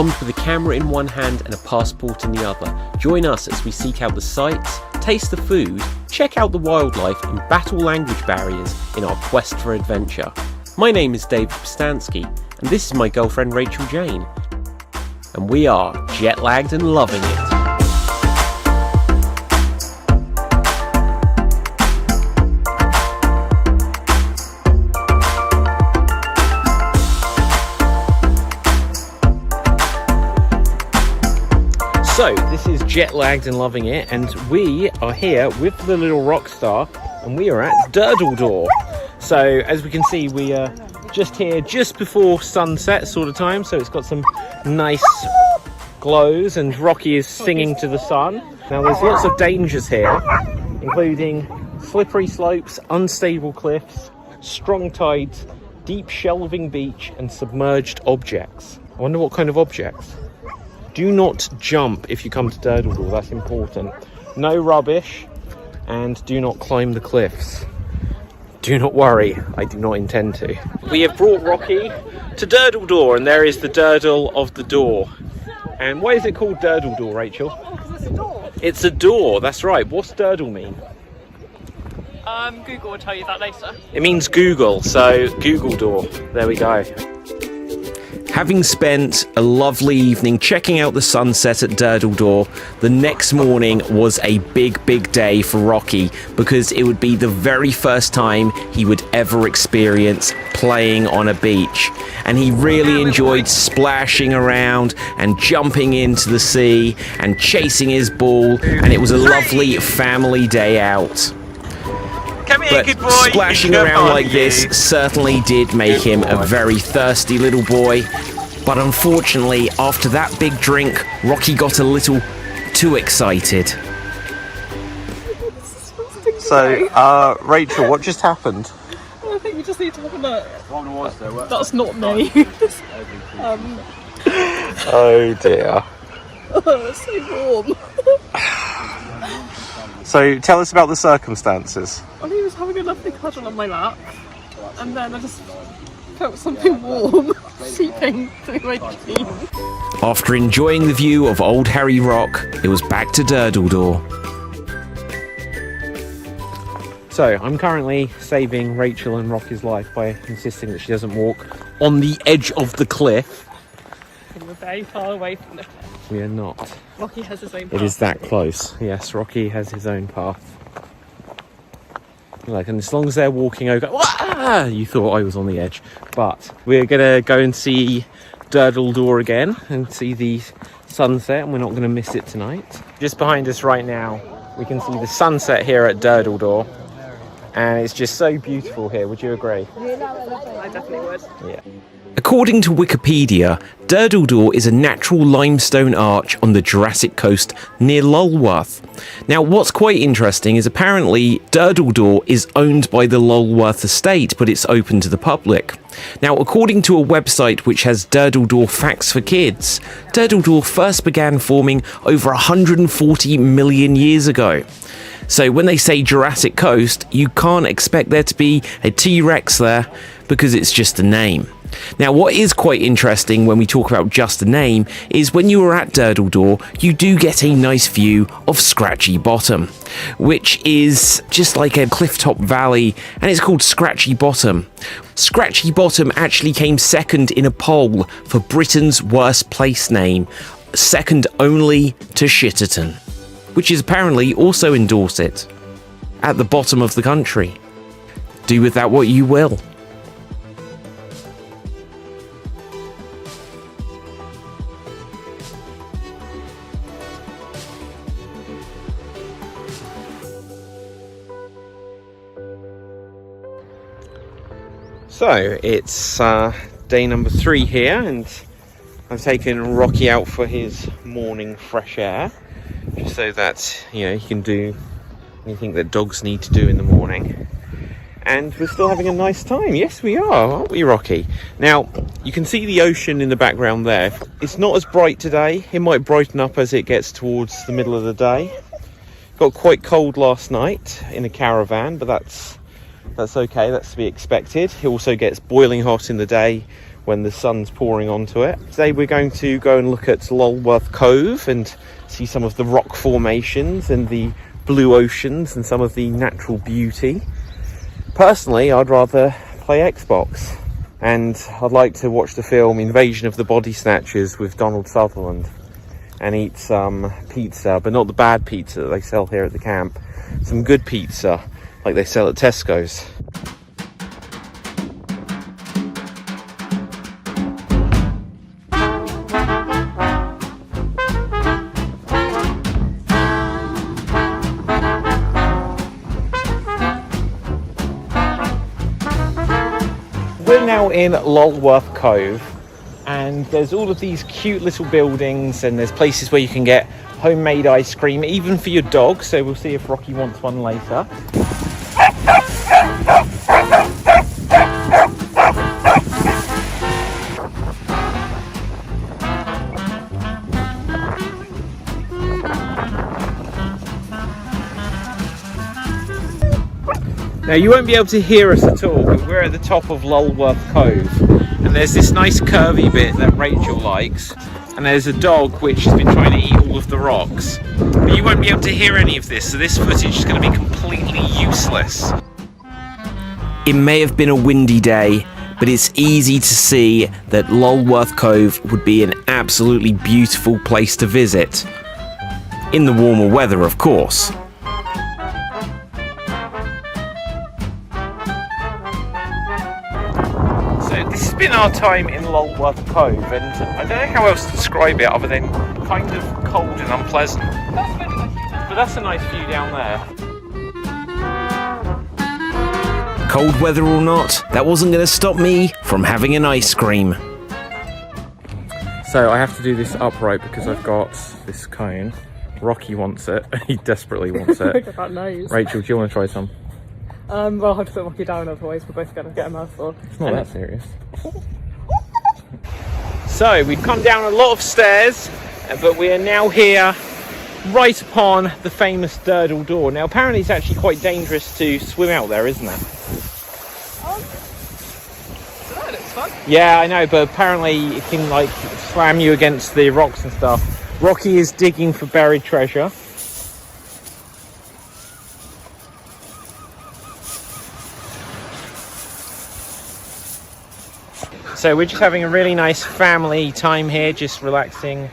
armed with a camera in one hand and a passport in the other. Join us as we seek out the sights, taste the food, check out the wildlife and battle language barriers in our quest for adventure. My name is David Pustansky and this is my girlfriend Rachel Jayne. And we are jet-lagged and loving it. So, this is Jet-Lagged and Loving It, and we are here with the little rock star, and we are at Durdle Door. So, as we can see, we are just here just before sunset sort of time, so it's got some nice glows, and Rocky is singing to the sun. Now, there's lots of dangers here, including slippery slopes, unstable cliffs, strong tides, deep shelving beach, and submerged objects. I wonder what kind of objects. Do not jump if you come to Durdle Door, that's important. No rubbish, and do not climb the cliffs. Do not worry, I do not intend to. We have brought Rocky to Durdle Door, and there is the Durdle of the door. And why is it called Durdle Door, Rachel? Oh, because it's a door. It's a door, that's right. What's Durdle mean? Google will tell you that later. It means Google, so Google Door. There we go. Having spent a lovely evening checking out the sunset at Durdle Door, the next morning was a big day for Rocky because it would be the very first time he would ever experience playing on a beach. And he really enjoyed splashing around and jumping into the sea and chasing his ball, and it was a lovely family day out. Come here, But good boy. splashing around like this certainly did make him a very thirsty little boy. But unfortunately, after that big drink, Rocky got a little too excited. So, Rachel, what just happened? I think we just need to have a look. That's not me. Oh dear. It's so warm. So, tell us about the circumstances. I think he was having a lovely cuddle on my lap, and then I just felt something warm seeping through my jeans. After enjoying the view of Old Harry Rock, it was back to Durdle Door. So, I'm currently saving Rachel and Rocky's life by insisting that she doesn't walk on the edge of the cliff. And we're very far away from the cliff. We are not. Rocky has his own path. It is that close. Yes, Rocky has his own path. Like, and as long as they're walking over, Wah! You thought I was on the edge. But we're gonna go and see Durdle Door again and see the sunset, and we're not gonna miss it tonight. Just behind us right now, we can see the sunset here at Durdle Door, and it's just so beautiful here. Would you agree? I definitely would. Yeah. According to Wikipedia, Durdle Door is a natural limestone arch on the Jurassic Coast near Lulworth. Now, what's quite interesting is apparently Durdle Door is owned by the Lulworth estate, but it's open to the public. Now, according to a website which has Durdle Door Facts for Kids, Durdle Door first began forming over 140 million years ago. So when they say Jurassic Coast, you can't expect there to be a T-Rex there because it's just a name. Now, what is quite interesting when we talk about just a name is when you are at Durdle Door, you do get a nice view of Scratchy Bottom, which is just like a clifftop valley, and it's called Scratchy Bottom. Scratchy Bottom actually came second in a poll for Britain's worst place name, second only to Shitterton, which is apparently also in Dorset, at the bottom of the country. Do with that what you will. So it's day number 3 here, and I've taken Rocky out for his morning fresh air, just so that, you know, he can do anything that dogs need to do in the morning. And we're still having a nice time. Yes, we are, aren't we, Rocky? Now, you can see the ocean in the background there. It's not as bright today. It might brighten up as it gets towards the middle of the day. Got quite cold last night in a caravan, but that's okay, that's to be expected. It also gets boiling hot in the day when the sun's pouring onto it. Today we're going to go and look at Lulworth Cove and see some of the rock formations and the blue oceans and some of the natural beauty. Personally, I'd rather play Xbox, and I'd like to watch the film Invasion of the Body Snatchers with Donald Sutherland and eat some pizza, but not the bad pizza that they sell here at the camp. Some good pizza like they sell at Tesco's. We're now in Lulworth Cove, and there's all of these cute little buildings, and there's places where you can get homemade ice cream, even for your dog, so we'll see if Rocky wants one later. Now you won't be able to hear us at all, but we're at the top of Lulworth Cove, and there's this nice curvy bit that Rachel likes, and there's a dog which has been trying to eat all of the rocks. But you won't be able to hear any of this, so this footage is going to be completely useless. It may have been a windy day, but it's easy to see that Lulworth Cove would be an absolutely beautiful place to visit. In the warmer weather, of course. This has been our time in Lulworth Cove, and I don't know how else to describe it other than kind of cold and unpleasant. But that's a nice view down there. Cold weather or not, that wasn't going to stop me from having an ice cream. So I have to do this upright because I've got this cone. Rocky wants it. He desperately wants it. Look at that nose. Rachel, do you want to try some? Well, I'll have to put Rocky down, otherwise we're both going to get a mouthful. It's not that serious. So, we've come down a lot of stairs, but we are now here right upon the famous Durdle Door. Now, apparently it's actually quite dangerous to swim out there, isn't it? That looks fun. Yeah, I know, but apparently it can, like, slam you against the rocks and stuff. Rocky is digging for buried treasure. So we're just having a really nice family time here, just relaxing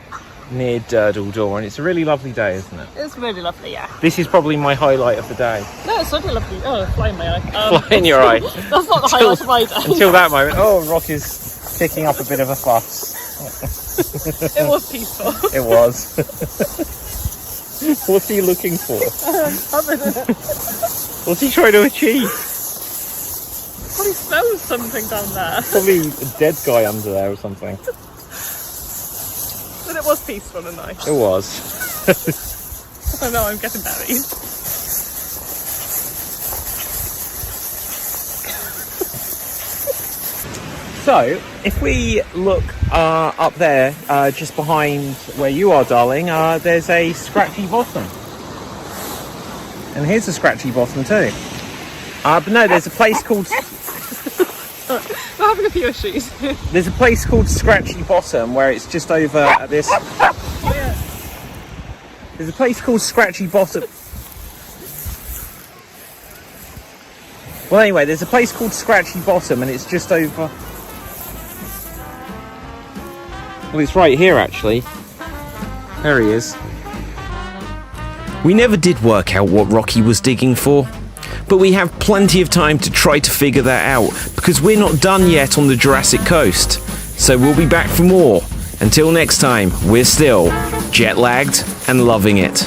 near Durdle Door, and it's a really lovely day, isn't it? It's really lovely, yeah. This is probably my highlight of the day. No, it's really lovely. Oh, fly in my eye. Fly in your eye. That's not the highlight of my day. Until that moment. Oh, Rocky's kicking up a bit of a fuss. It was peaceful. It was. What's he looking for? What's he trying to achieve? Probably smells something down there. Probably a dead guy under there or something. But it was peaceful and nice. It was. I know, I'm getting buried. So, if we look up there, just behind where you are, darling, there's a Scratchy bottom. And here's a Scratchy bottom too. But no, there's a place called... We're having a few issues. There's a place called Scratchy Bottom where it's just over at this... Oh yeah. There's a place called Scratchy Bottom... Well, anyway, there's a place called Scratchy Bottom, and it's just over... Well, it's right here, actually. There he is. We never did work out what Rocky was digging for, but we have plenty of time to try to figure that out, because we're not done yet on the Jurassic Coast. So we'll be back for more. Until next time, we're still jet-lagged and loving it.